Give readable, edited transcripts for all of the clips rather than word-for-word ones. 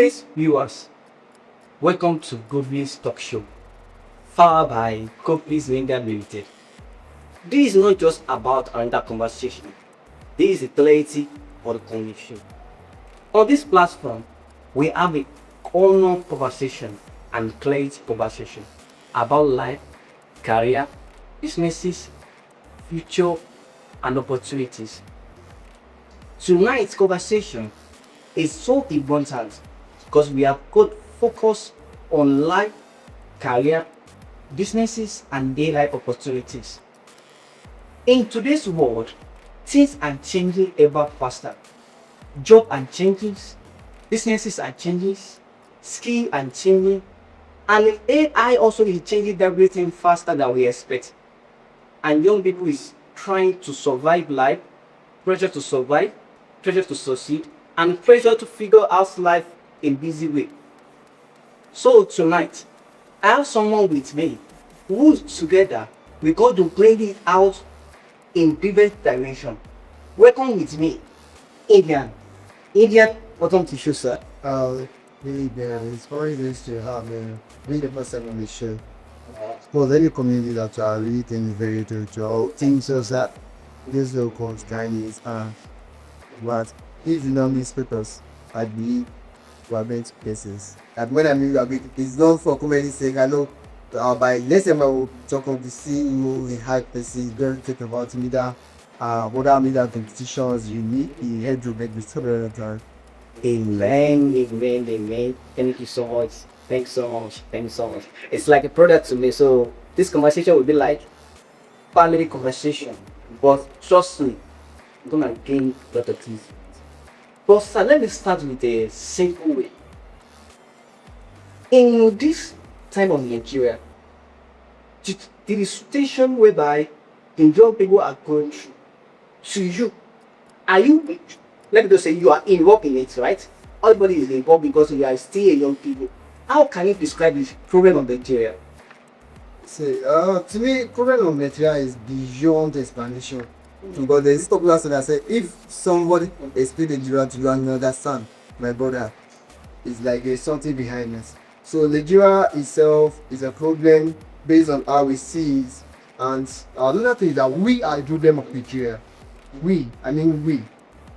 Great viewers, welcome to Godwin's Talk Show, powered by Companies Linda Limited. This is not just about another conversation, this is a clarity for the conviction. On this platform, we have a common conversation and clarity conversation about life, career, businesses, future, and opportunities. Tonight's conversation is so important because we have got focus on life, career, businesses, and daily life opportunities. In today's world, things are changing ever faster. Job are changing, businesses are changing, skill are changing, and AI also is changing everything faster than we expect. And young people is trying to survive life, pressure to survive, pressure to succeed, and pressure to figure out life in busy way. So tonight, I have someone with me who together we going to play it out in different dimension. Welcome with me, Indian. Indian, welcome to show, sir. Really bad. It's very nice to have being the person on the show. For any community that are really things very to things so that this local Chinese but these newspapers I believe were meant cases. And when I mean it's not for comedy sake, I know by next time I will talk of the CEO in high places, very think about media, what media competitions you need, he had to make this several times. Amen. Thank you so much. Thanks so much. Thanks so much. It's like a product to me. So this conversation will be like family conversation. But trust me, I'm gonna gain a lot of things. But sir, let me start with a simple way. In this time of Nigeria, the situation whereby the young people are going through, to you, are you, let me just say you are involved in it, right? Everybody is involved because you are still a young people. How can you describe this problem of Nigeria? To me, problem of Nigeria is beyond explanation. Because there is popular saying that say if somebody explain Nigeria to you and you understand, my brother, it's like there's something behind us. So Nigeria itself is a problem based on how we see it. And another thing is that we are the problem of Nigeria. We are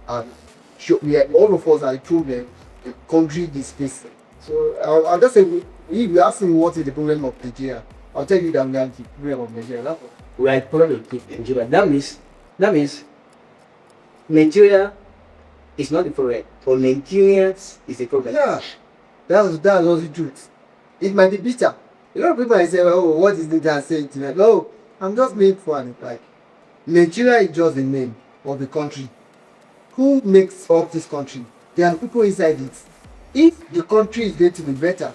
all of us are the problem. The country is facing. So I'll just say we asking what is the problem of Nigeria. I'll tell you that we are the problem of Nigeria. That's all. We are the problem of Nigeria. That means Nigeria is not the problem. For Nigerians, is the problem. Yeah, that's also the truth. It might be bitter. A lot of people might say, "Oh, what is Nigeria saying tonight?" No, I'm just making fun. Like Nigeria is just the name of the country. Who makes up this country? There are people inside it. If the country is going to be better,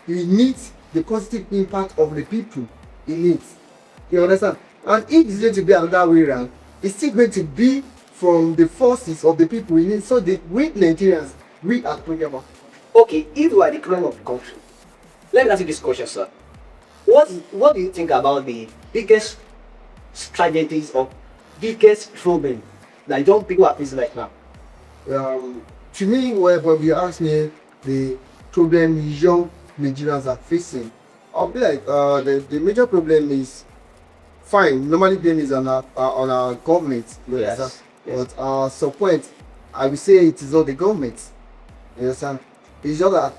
you need the positive impact of the people in it. You understand? And if it's going to be another way around, it's still going to be from the forces of the people in it. So we Nigerians, we are problem. Okay, if you are the problem of the country, let me ask you this question, sir. What do you think about the biggest strategies or biggest problem that young people are facing right now? To me, when you ask me the problem young Nigerians are facing, I'll be like, the major problem is fine. Normally, blame is on our government. Yes. But some point, I will say it is not the government. You understand? It's just that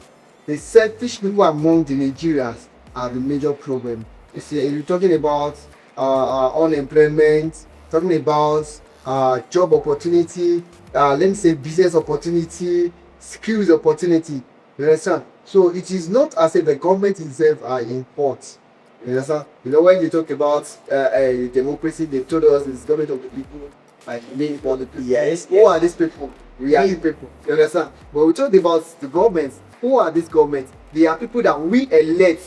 the selfish people among the Nigerians are the major problem. You see, you're talking about unemployment, talking about job opportunity, let me say business opportunity, skills opportunity. You understand? So it is not as if the government itself are in fault. You understand? You know, when you talk about democracy, they told us it's government of the people, like being for the people. Yes. Who are these people? We are the people. You understand? But we talk about the government. Who are these governments? They are people that we elect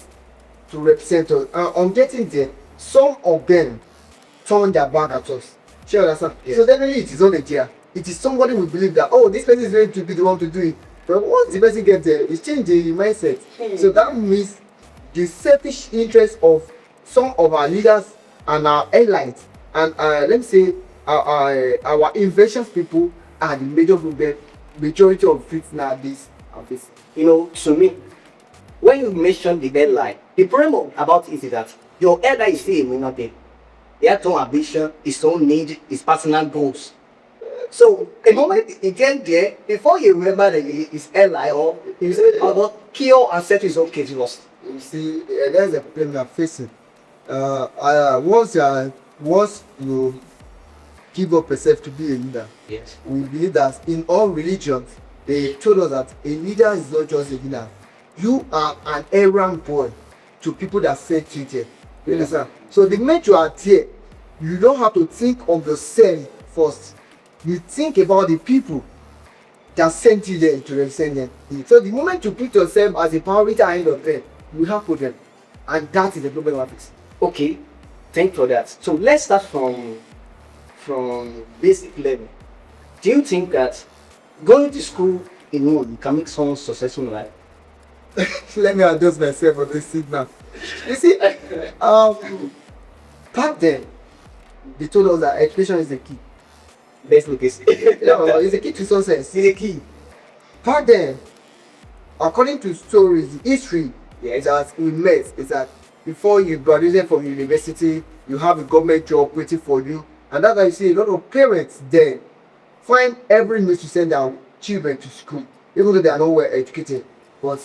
to represent us. On getting there, some of them turn their back at us. You understand? Yes. So definitely it is not Nigeria. It is somebody we believe that, oh, this person is going to be the one to do it. But once the person gets there, it's changing the mindset. So that means the selfish interest of some of our leaders and our allies and let me say our invasion people are the majority of it nowadays are facing. To me, when you mention the deadline, the problem about it is that your deadline is still will not be. He has his own ambition, his own need, his personal goals. So the moment he get there, before you remember that his airline or his about kill and set his own case lost. You see, there's a problem we are facing. Once you give up yourself to be a leader, Yes. we believe that in all religions, they told us that a leader is not just a leader. You are an errand boy to people that sent you there. You understand? So the moment you are there, you don't have to think of yourself first. You think about the people that sent you there to represent them. So the moment you put yourself as a priority ahead of them, you have problem. And that is the problem of it. Okay, thank you for that. So let's start from basic level. Do you think that going to school alone can make someone successful in life? Let me adjust myself on this signal. You see, back then, they told us that education is the key. Best location. No, it's the key to success. It's the key. Back then, according to stories, history, Yes. that we met is that before you graduated from university, you have a government job waiting for you. And that's why you see a lot of parents then find every means to send their children to school, even though they are not well educated. But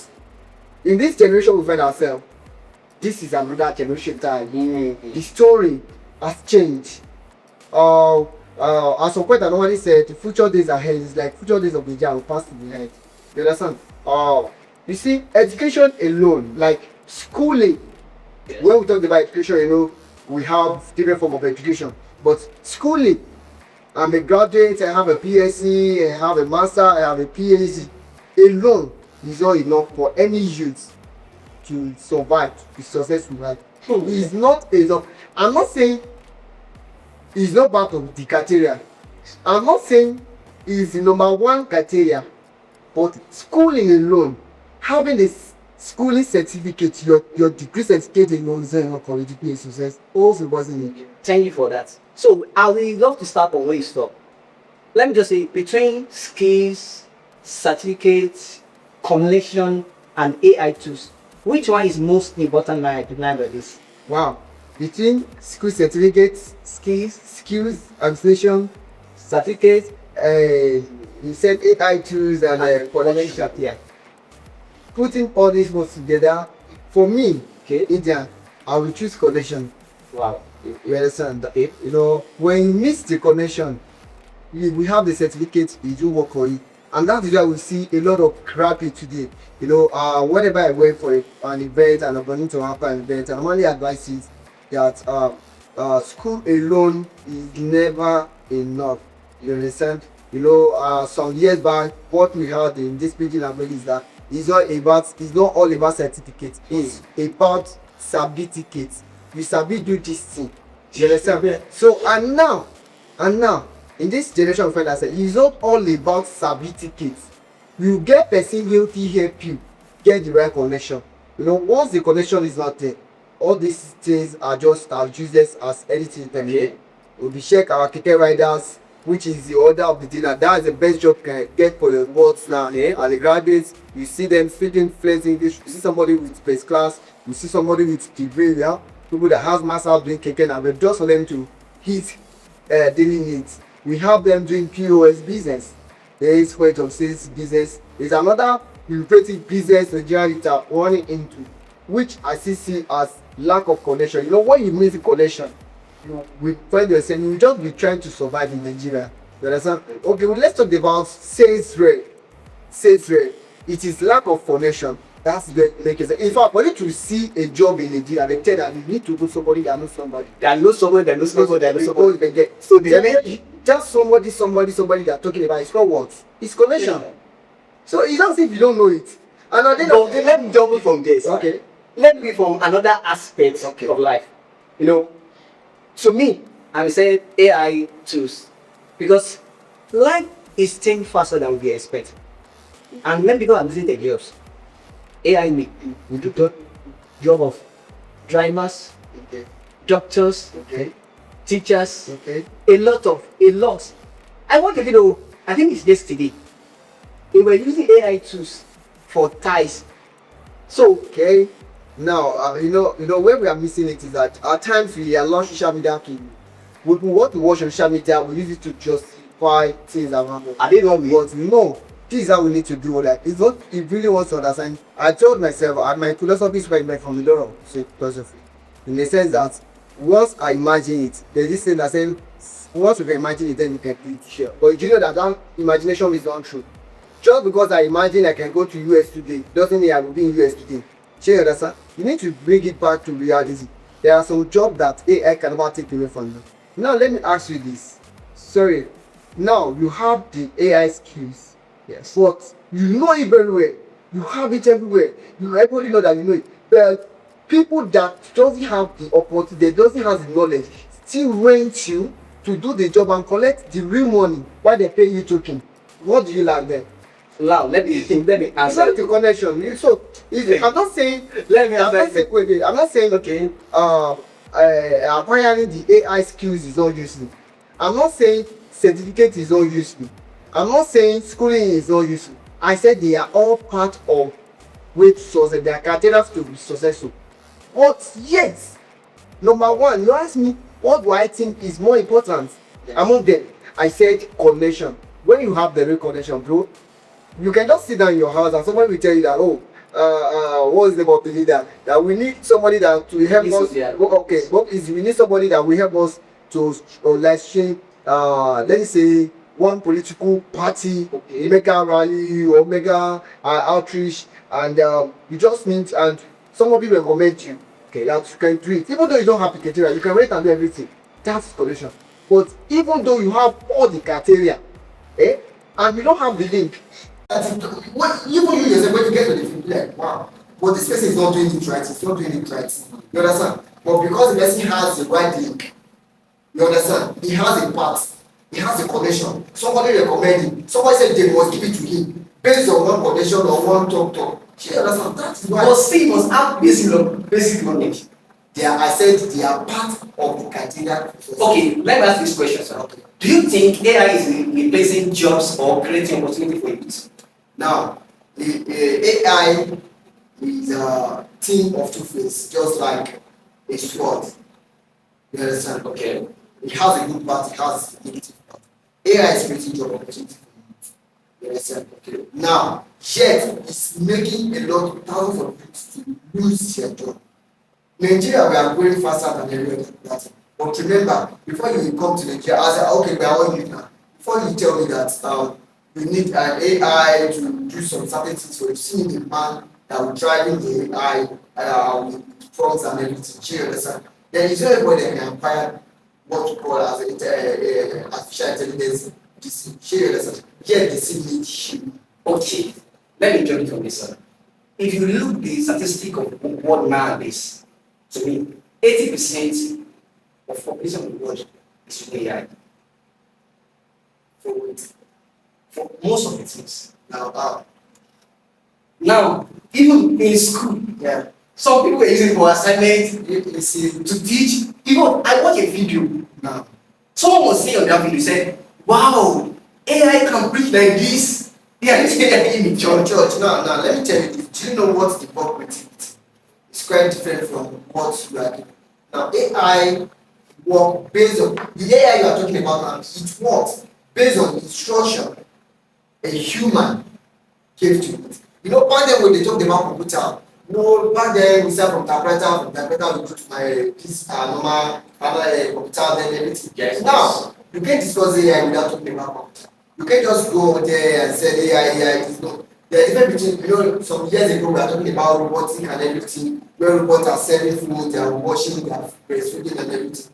in this generation we find ourselves, this is another generation time. The story has changed. As some point I normally said, the future days ahead is like future days of Nigeria will pass to the head. You understand? You see, education alone, like schooling, Yes. when we talk about education, we have different form of education. But schooling, I'm a graduate, I have a BSc, I have a master, I have a PhD. Alone is not enough for any youth to survive, to be successful. Right? It's not enough. I'm not saying it's not part of the criteria. I'm not saying it's the number one criteria. But schooling alone, having a schooling certificate, your degree certificate in non qualification success also wasn't it. Thank you for that. So I would love to start from where you stop. Let me just say between skills, certificates, connection, and AI tools, which one is most important like this? Wow. Between school certificates, skills, administration, certificates, you said AI tools and connection. Yeah. Putting all these words together, for me, Okay. India, I will choose connection. Wow. You understand? When you miss the connection, we have the certificate, you do work on it. And that is why we see a lot of crappy today. Whenever I went for an event and I'm going to happen an event, I normally advise it that school alone is never enough. You understand? Some years back, what we had in this speaking language is that it's not all about certificates. It's about certificates. You sabi do this thing. You understand? So and now, in this generation of friends, it's not all about certificates. You get person healthy help you get the right connection. Once the connection is not there, all these things are just as useless as anything. Okay. We'll be check our ticket riders, which is the order of the dinner. That is the best job you can get for the boards now. And the graduates, you see them speaking fluent English. You see somebody with first class. You see somebody with degree. Yeah? People that have masters doing keke, and we're just for them to hit daily needs. We have them doing POS business. There is point of sales business. There's another lucrative business Nigeria is running into, which I see as lack of connection. When you miss the connection, we find yourself, you just be trying to survive in Nigeria. You understand? Okay, well, let's talk about sales rate. It is lack of connection. That's the make it. In fact, for you to see a job in Nigeria, they tell that you need to go somebody that knows somebody. That knows someone, that knows someone, that knows someone. So just somebody they're talking about. It's not words. It's connection. So it's not as if you don't know it. And at the end of Okay, let me double from this. Okay. Let me from another aspect of life. To me, I would say AI tools, because life is changing faster than we expect. And many people are losing their jobs. AI will do the job of drivers, Okay. doctors, Okay. teachers, Okay. a lot. I want you to know, I think it's yesterday. We were using AI tools for ties. So Okay. Now, where we are missing it is that at times we allow social media to, we want to watch on social media, we use it to justify things around us. are they not real? But no, this is how we need to do like it's what it really wants to understand. I told myself, and my philosophy is like from the law of philosophy, in the sense that once I imagine it, there's this thing that saying once you can imagine it, then you can create share. But you know that imagination is not true. Just because I imagine I can go to US today doesn't mean I will be in US today. Share you understand? You need to bring it back to reality. There are some jobs that AI can never take away from you. Now let me ask you this. Sorry. Now you have the AI skills. Yes. But you know it very well. You have it everywhere. Everybody know that you know it. But people that doesn't have the opportunity, they doesn't have the knowledge, still rent you to do the job and collect the real money while they pay you token. What do you like there? Now let me It's answer. not the connection. So I'm not saying. Let me I'm answer. not saying. Wait. I'm not saying. Okay. Acquiring the AI skills is not useful. I'm not saying certificate is not useful. I'm not saying schooling is not useful. I said they are all part of way to success. They are criteria to be successful. But yes, number one, you ask me what do I think is more important among them. I said connection. When you have the real connection, bro, you can just sit down in your house and somebody will tell you that what is the about leader that we need somebody that to help us. Okay, what is we need somebody that will help us to like shape let's say one political party, Okay. mega rally or mega outreach, and you just need and somebody will recommend you. Okay, that you can do it even though you don't have the criteria. You can wait and do everything. That's connection. But even though you have all the criteria, and you don't have the link. Even you yourself, when you get to the field, like, wow, but this person is not doing it right, it's not doing it right. You understand? But because the person has the right link, you understand? He has a path, he has a connection. Somebody recommend him, somebody said they must give it to him based on one connection or one talk. You understand? That is why. But still, you must have basic knowledge. I said they are part of the criteria. Okay, let me ask this question, sir. Okay. Do you think AI is replacing jobs or creating opportunity for youth? Now, the AI is a team of two faces, just like a sword. You understand? Okay. It has a good part, it has a negative part. AI is creating job opportunity for youth. You understand? Okay. Now, yet it's making a lot of thousands of youths to lose their job. Nigeria, we are growing faster than everywhere else. But remember, before you come to Nigeria, I said, okay, we are all youth now. Before you tell me that you need an AI to do some certain things for you, see the man that will driving the AI with prompts and everything. You understand? Then it's not everybody that can acquire what you call as artificial intelligence. You understand? Yet they still need you. Okay, let me jump from this, sir. If you look the statistic of the world nowadays, to me, 80% of population of the world is with AI. For most of the things. Now, even in school, Yeah. some people are using it for assignment, you see, to teach. Even I watch a video now. Someone was saying on that video, said, "Wow, AI can preach like this." Yeah, they say that in church. Now, let me tell you this. Do you know what the work with it? It's quite different from what you are doing. Now, AI work based on the AI you are talking about now, it works based on instruction a human gave to it. You know, back then when they talked about computer, back then we start from typewriter we go to my this normal computer, then everything. Yes. Now, you can't discuss AI without talking about computer. You can't just go there and say AI is not. There's a difference between, some years ago we are talking about robotic and everything, where robots are selling food, they are washing, they are breastfeeding and everything.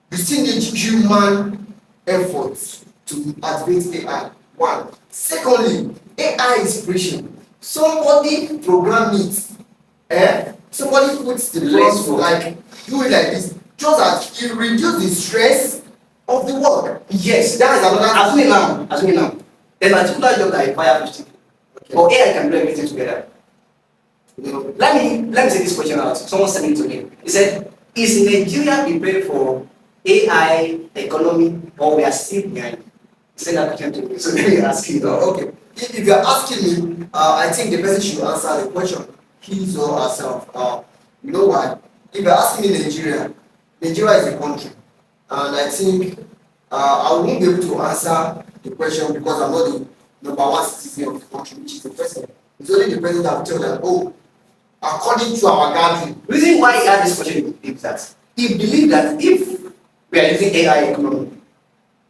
You still need human efforts to activate AI. One. Secondly, AI is preaching. Somebody program it. Somebody puts the prompt like do it like this, just as it reduce the stress of the work. Yes, That is another. as we now. There's a particular job that require 50 people. But AI can do everything together. Let me say this question out. Someone sent it to me. He said, "Is Nigeria prepared for AI economy or we are still behind?" He said that question to me. So let me ask you. Okay. if you're asking me, I think the person should answer the question, his or herself. You know why? If you're asking me Nigeria, Nigeria is a country, and I think I won't be able to answer the question because I'm not the number one citizen of the country, which is the president. It's only the president that will tell that, oh, according to our gathering. The reason why he had this question is that he believed that if we are using AI economy,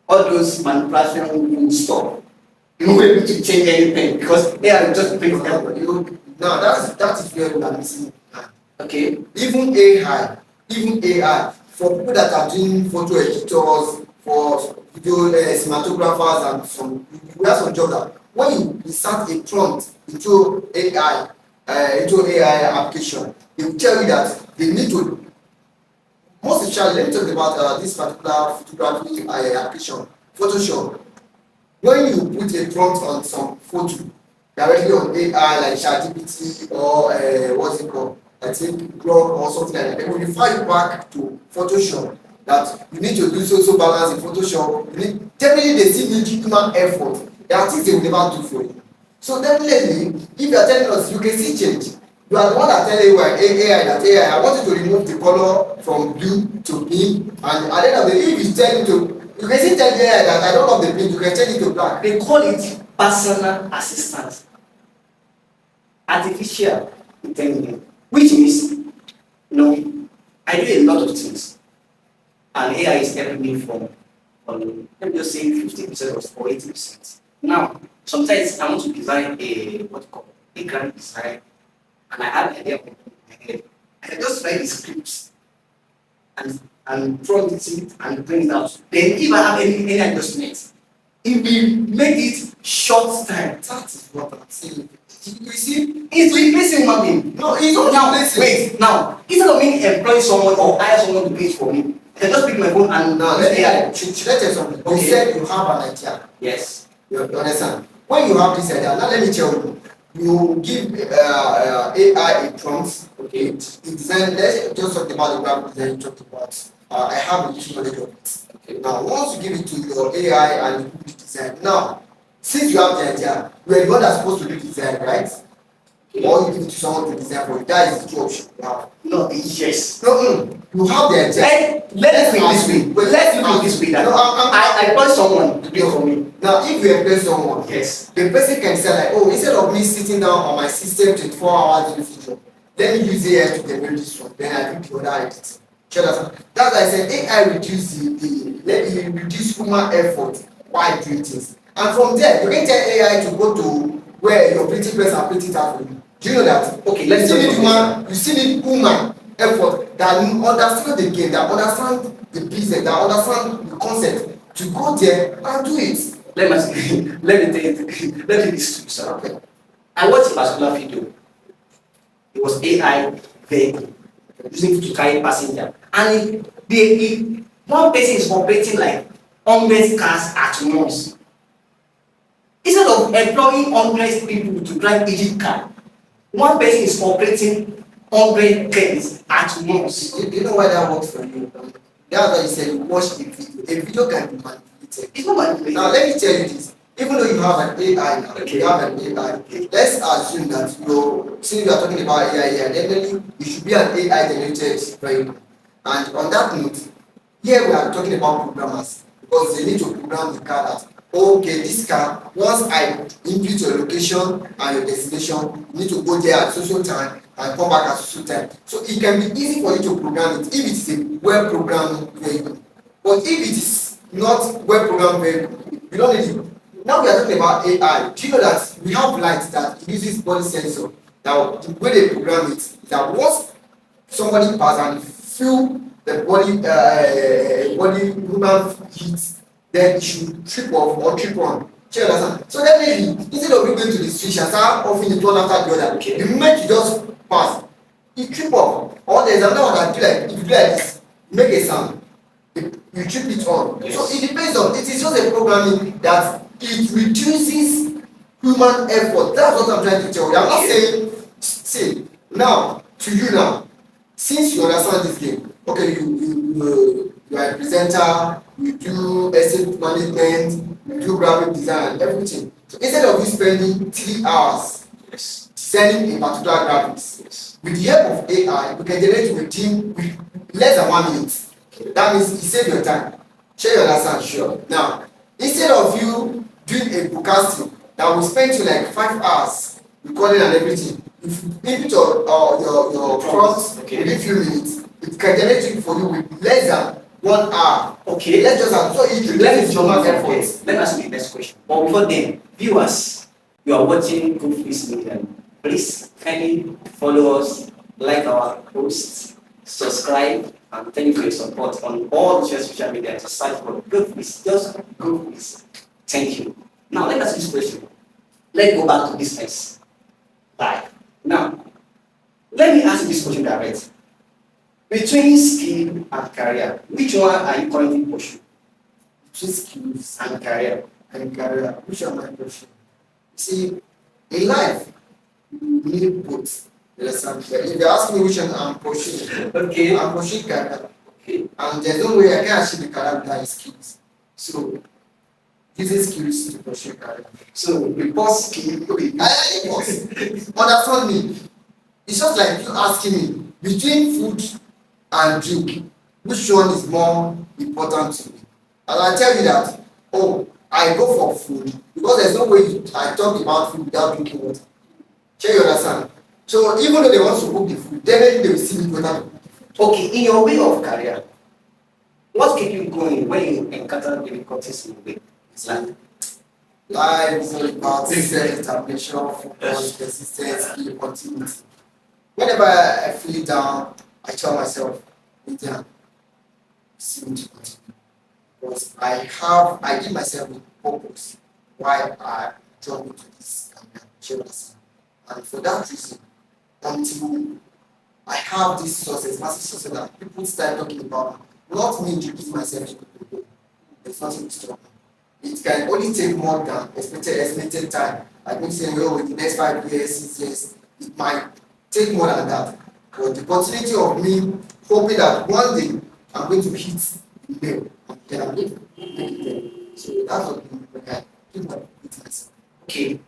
all those manipulation will stop. You won't be able to change anything because AI will just bring everybody. Now that is where we are missing. Okay. Even AI, for people that are doing photo editors, for video cinematographers, and we have some jobs that when you insert a prompt into AI application, they will tell you that they need to, most especially, let me talk about this particular photography application, Photoshop. When you put a prompt on some photo directly on AI like ChatGPT or what's it called? I think Grok or something like that. They will refer you back to Photoshop that you need to do so balance in Photoshop. Definitely they still need human effort. There are things they will never do for you. So definitely, if you are telling us you can see change, you are the one that tell AI that AI, I want you to remove the color from blue to pink, and at the end of the day, if you tell you to, you can still tell AI that I don't love the pink, you can change it to black. They call it personal assistant, artificial intelligence, which means, I do a lot of things, and AI is helping me from let me just say 50% or 80%. Now, sometimes I want to design a graphic design, and I have an idea of my head. I can just write the scripts and prompt it and bring it out. Then if I have any adjustments, it will make it short time. That is what I'm saying. You see, It's replacing human being. no, it's not Now, replacing. wait, now, instead of me employing someone or hire someone to do it for me, I can just pick my phone and Now, use AI. should I tell you something? You Okay. said you have an idea. Yes. You understand? When you have this idea, now let me tell you, you give AI a prompt, okay? It design, let's just talk about the graphic design you talked about. I have a little knowledge of it. Okay. Now, once you give it to your AI and you put the design, now, since you have the idea, you are the one that's supposed to do the design, right? Or you give it to someone to design for you. That is the two options you have. No, yes. No, you have the idea. Let's think this way. Let's think this way. That No, I employ someone to do it for me. Now, if you employ someone, Yes. the person can say like, oh, instead of me sitting down on my system 24 hours in the future, let me use AI to develop this one. Then I do the other editing. Sure, that's why I said AI reduce let it reduce human effort while doing things. And from there, you can tell AI to go to where your printing press and print it out for you. Do you know that? Okay, let's you still need human effort that understand the game, that understand the business, that understand the concept to go there and do it. Let me let me tell you. Let me tell this to you, sir. Okay. I watched a particular video. It was AI vehicle using to carry passenger, and one person is operating like 100 cars at once. Instead of employing 100 people to drive each car, one person is operating 100 cars at once. You know why that works for you? That's why you said you watch a video. A video can be manipulated. It's not manipulated. Now let me tell you this. Even though you have an AI now, Okay. you have an AI. Let's assume that since you are talking about AI here, definitely you should be an AI generated vehicle. And on that note, here we are talking about programmers because they need to program the car that okay, this car, once I input your location and your destination, you need to go there at social time and come back at social time. So it can be easy for you to program it if it is a well programmed vehicle. But if it is not well programmed vehicle, you don't need it. Now we are talking about AI. Do you know that we have lights that uses body sensor? Now the way they program it is that once somebody pass and feel the body human heat, then it should trip off or trip on. Do you understand? So definitely, instead of you going to the switch and start offing it one after the other, the moment you just pass, you trip off. Or there's another one that do like, if you do like this, make a sound, you trip it on. Yes. So it depends on, it is just a programming that it reduces human effort. That's what I'm trying to tell you. I'm not saying, see, now, to you now, since you understand this game, okay, you are a presenter, you do estate management, you do graphic design, everything. So instead of you spending 3 hours Yes. designing a particular graphics, Yes. with the help of AI, you can generate within with less than 1 minute. That means you save your time. Share you understand? Sure. Now, instead of you doing a broadcasting that will spend you like 5 hours recording and everything, if you input your prompts Okay. within few minutes, it can generate it for you with less than 1 hour. Okay. Let's just have so it Let me reduces jump human in effort. there. Let me ask you the next question. But before then, viewers, you are watching Good Face Media. Please kindly follow us, like our posts, subscribe, and thank you for your support on all the social media to search for Good Face. Just Good Face. Thank you. Now let us ask this question. Let's go back to business. Live. Now, let me ask you this question direct. Between skill and career, which one are you currently pursuing? Between skills And career. and career, which are my question? See, in life, you need both. You understand? If you ask me which one I'm pursuing, Okay. I'm pursuing career. Okay. And there's no way I can achieve the career without skills. So, using skills to pursue career. So report skill. Okay. I understand me. It's just like you asking me between food and drink, which one is more important to me? And I tell you that, oh, I go for food because there's no way I talk about food without drinking water. Share you understand? So even though they want to cook the food, definitely they will see me better. Okay, in your way of career, what keep you going when you encounter difficulties in the way? It's like Life is all about self-determination, focus, persistence, skill, continuity. Whenever I feel down, I tell myself, Indian, see me to continue. Because I give myself a purpose why I jump into this jealousy. And for that reason, until I have this success, massive success that people start talking about, not me introducing myself to people. There's nothing to stop me. It can only take more than estimated time. Like me saying, oh, in the next 5 years, 6 years, it might take more than that. But the continuity of me hoping that one day I'm going to hit the nail, and then I'm going to make it there. So that's what I think about it myself. okay,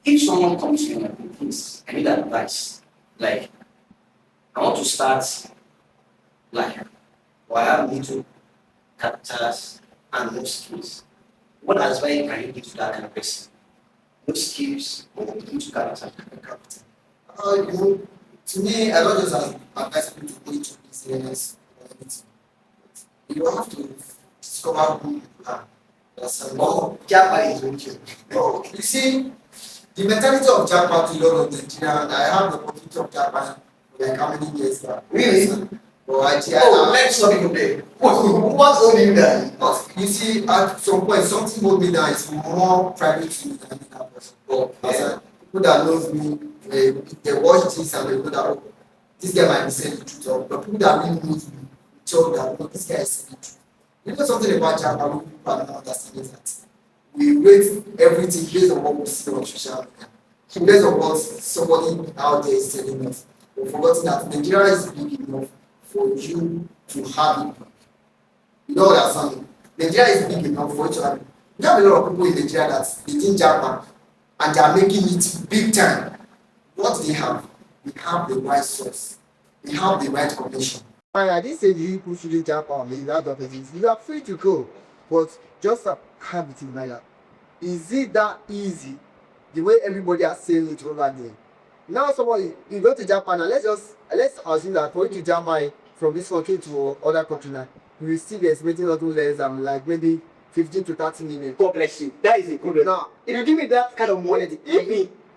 if someone comes to you and please, I need advice. Like I want to start like or I have little capitals and no skills. What advice can you give to that kind of person? No skills, no little capital. You know, to me, I don't just advise people to go into business or anything. You have to discover who you are. That's a Oh, Japa is okay. no, you see, the mentality of Japan to a lot of Nigeria, and I have the opportunity of Japan for like how many years now? Really? But actually, Oh, let's stop you there. What hold you down? you see, at some point, something hold me down. It's more private to me than that person. Oh, As a, people that knows me, they watch this and they know that oh, this guy might be saying the truth. But people that really knows me, tell that oh, this guy is saying the truth. You know something about Japan, we people are not understanding that we rate everything based on what we see on social media, based on what somebody out there is telling us. We've forgotten that Nigeria is big enough for you to have it. You know what I'm saying? Nigeria is big enough for you to have it. We have a lot of people in Nigeria that they think Japan and they are making it big time. What do they have? They have the right source. They have the right connection. I didn't say the people shouldn't jump on me. That things. You are free to go, but just have it in mind. Is it that easy? The way everybody are saying it over there. Now, somebody you go to Japan and let's assume that for you to Japan from this country to other country now, you will still be expecting nothing less than like maybe 15 to 30 million. God bless you. That is a good. Now, If you give me that kind of money, if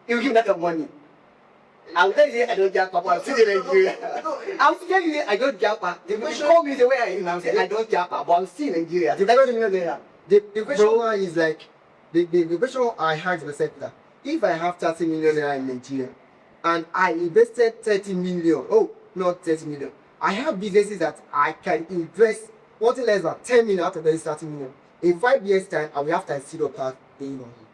you give me that kind of money, I'll tell you I don't jump up. I'm still in Nigeria. I'll tell you I don't jump up. The question call me the way I am. I'm saying I don't jump up, but I'm still in Nigeria. the question one is like the question I asked myself that if I have 30 million naira in Nigeria and I invested 30 million, oh, not 30 million, I have businesses that I can invest nothing less than 10 million out of those 30 million. In 5 years' time, I will have to see the part paying on it.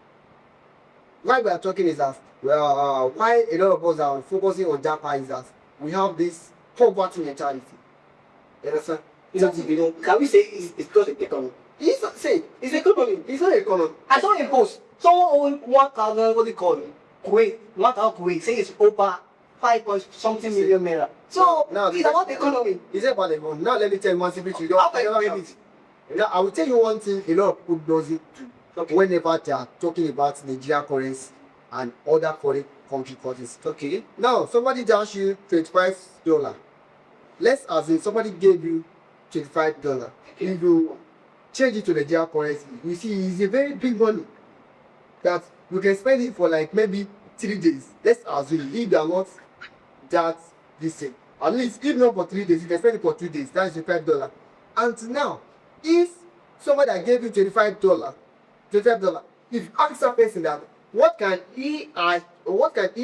Why we are talking is that well, why a lot of us are focusing on Japan is that we have this poverty mentality. You understand? You know, can we say it's because of economy? It's not say it's economy. It's not economy. I saw a post. Someone own 1,000, what do you call it? Kuwait, 1,000 Kuwait, say it's over 5 point something million naira. So, it's about the economy. It's about the economy. Now let me tell you one simple thing. How can you blame it? Now I will tell you one thing a lot of people does it too. Okay. Whenever they are talking about Nigeria currency and other foreign country currencies. Okay. Now somebody dash you $25. Let's assume somebody gave you $25. If you change it to Nigeria currency, you see it's a very big money that you can spend it for like maybe 3 days. Let's assume if they are not that this same. At least if not for 3 days, you can spend it for 2 days. That's $25. And now, if somebody that gave you $25, if you ask that person that what can he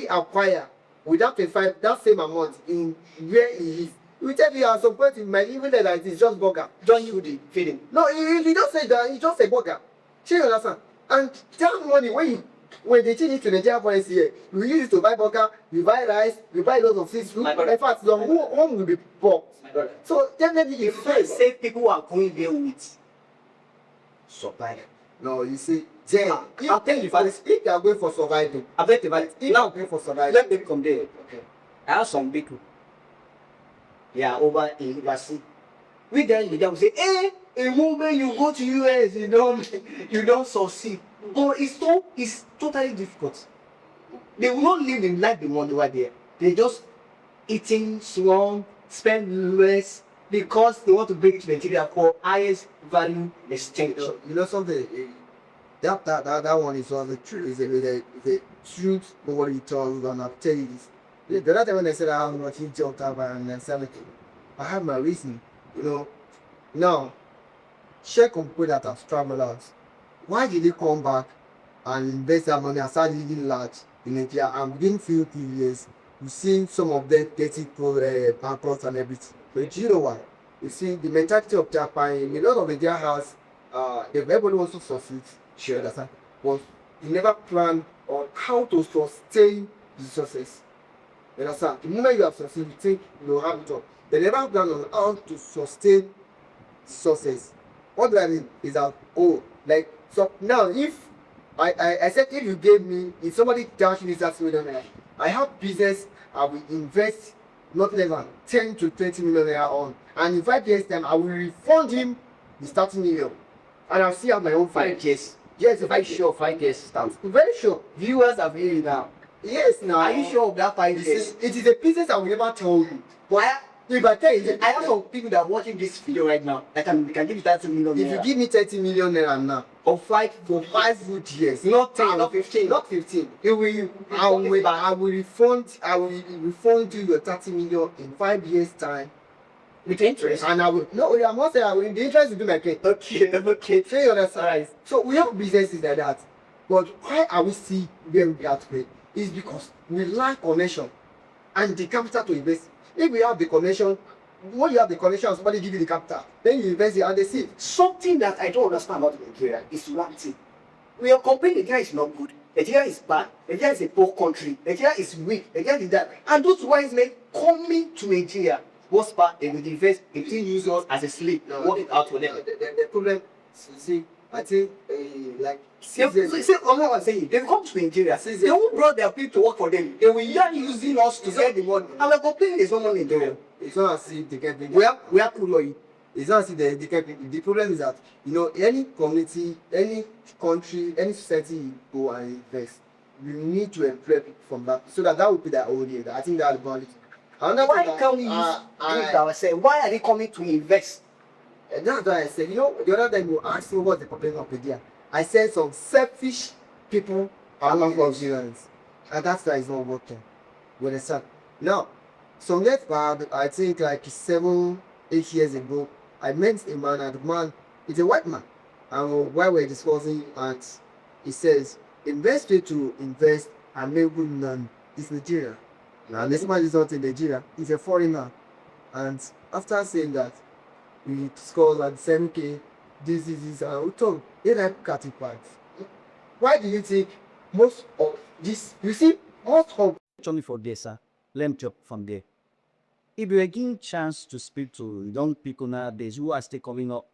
acquire without 25 that same amount in where he is, he will tell you at some point in my even that it's just burger. John Yudi feeding. No, he don't say that, he just say burger. Shey you understand? And that money when they change it to Nigeria currency here, you use it to buy burger, you buy rice, you buy lots of things. In fact, the home will be poor. So definitely You first say people who are going there with survive. no, you see, then I'll tell you if they are going for surviving, I bet you if they now are going for surviving, let me come there. Okay. I have some people. Yeah, over in overseas. We then will say, hey, a moment you go to US, you don't succeed. But it's totally difficult. They will not live in life they want over there. They just eating strong, spend less because they want to bring it to Nigeria for highest value exchange. you know something. That one is on the truth. Is a truth nobody tells, and I'll tell you this. The other time when I said I have much he jumped up and then said, I have my reason. You know, now check on people that have traveled out. Why did they come back and invest their money and start living large in Nigeria? And within few years, you see some of them getting bankrupt and everything. But you know what? You see the mentality of Japan. A lot of Nigeria has if everybody wants to succeed, sure, understand. But you never plan on how to sustain the success. You understand? The moment you have succeeded, you think you have it all. They never plan on how to sustain success. What do I mean is that like so now if I said if you gave me if somebody dash me that $1 million, I have business I will invest not less than 10 to 20 million naira on, and in 5 years time I will refund him the starting million, and I'll still have my own 5 years. Yes, Very sure 5 years stamp. very sure. Viewers are hearing now. Yes, now. Are you sure of that 5 It years? is a business I will never tell you. But if I tell you, I have some people that are watching this video right now that can give you 30 million. if you give me 30 million naira now or 5 for 5 good years, not 10 or 15. not 15, I will refund you your 30 million in 5 years time, with interest. and I will I'm not saying I will. The interest will be my case. Okay. So you understand? Alright. So we have businesses like that, but why are we still where we are today? Is because we lack connection and the capital to invest. If we have the connection, when you have the connection, somebody give you the capital, then you invest it and they see. Something that I don't understand about Nigeria is one thing. We are complaining Nigeria is not good. Nigeria is bad. Nigeria is a poor country. Nigeria is weak. Nigeria is that. And those wise men coming to Nigeria, what's bad? They will invest. They still use us as a slave. Work it out for them. The problem, you see, I think like See, what I'm saying, they come to Nigeria, they won't brought their people to work for them. They will here using us to get the money. And we're complaining there's no money in Nigeria. it's not as if they get We are cool lawyer. it's not as if they get the problem is that any community, any country, any society you go and invest, you need to employ people from that so that would be their audience. I think that's about it. Another Why thing that, can't we use ourselves? Why are they coming to invest? and that's why I said, the other time you asked me what's the problem of Nigeria. I said some selfish people among Nigerians, and that's why it's not working. You understand? Now, some years back, I think like 7, 8 years ago, I met a man, and the man is a white man. And while we're discussing, and he says, the best way to invest and make good money is Nigeria. Now, this man is not in Nigeria, he's a foreigner. And after saying that, we discussed and said, okay, this is we talk. Then I cut it back. Why do you think most of this, you see, most of Actually for this, let me jump from there. If you are given chance to speak to young people nowadays who are still coming up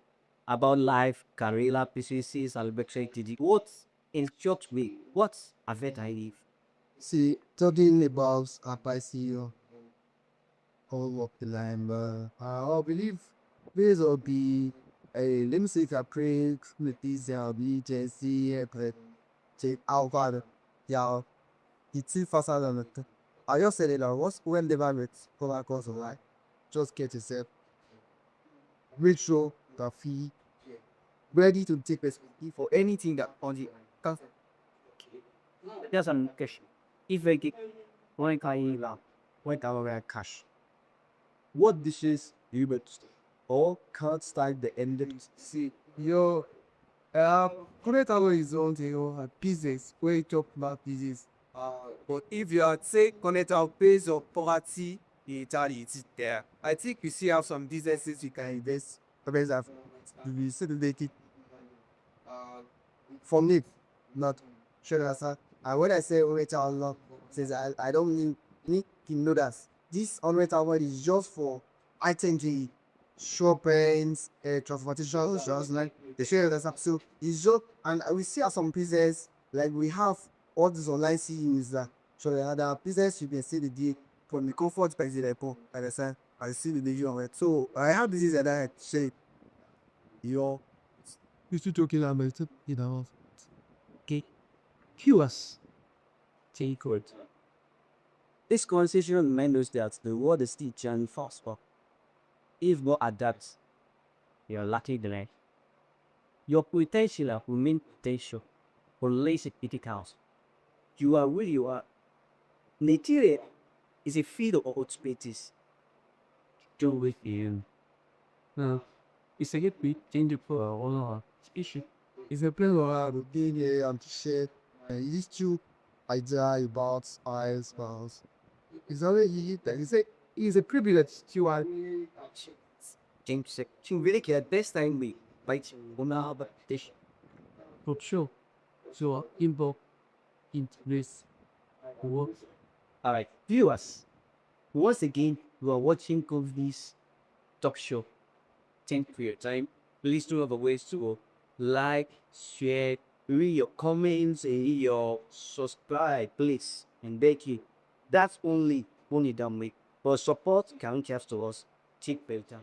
about life, career, PCCs, and etc., what in short way, what affect I live? See, talking about Apache all of the line, but I believe this will be a limited upgrade with this BJC, but take out yeah, it's too faster than it. I just said it, what's when the virus for our course of life? Just get yourself retro, the fee, ready to take responsibility for anything that on the can. Just an question. If I get one kind of When our cash. What dishes do you make or can't start the ending? See, yo, current hour is on the business where you talk about business. But if you are say connect our base of poverty, in Italy it's there. I think we still have some businesses you can invest. Because have we still make it for me, not sure as and when I say rate our love, says I don't need to know that this unrate hour is just for itinerary, shoppings, transportation, just like the share that's up. So it's just and we see have some business like we have all these online CEOs that so the other business you can see the day from the comfort by the airport, understand? I see the day on it. So I have this is that I say you you still talking about it, you know. okay, curious. Take it. This conversation reminds us that the world is still changing fast, but if not adapt, you're lucky the your potential will remain potential unless it counts. You are where you are. Nigeria is a field of opportunities. Do with you. No, it's a good bit change for all our issue. It's a pleasure to be here and to share these two ideas about eyes smiles. It's already that it's a privilege to James, you really care best time we bite on our dish. For sure. So involved in this work. Alright, viewers, once again, you are watching Covy's talk show. Thank you for your time. Please do have a ways to like, share, read your comments, and your subscribe, please. And thank you. That's only done with. For support, can reach out to us. Take better.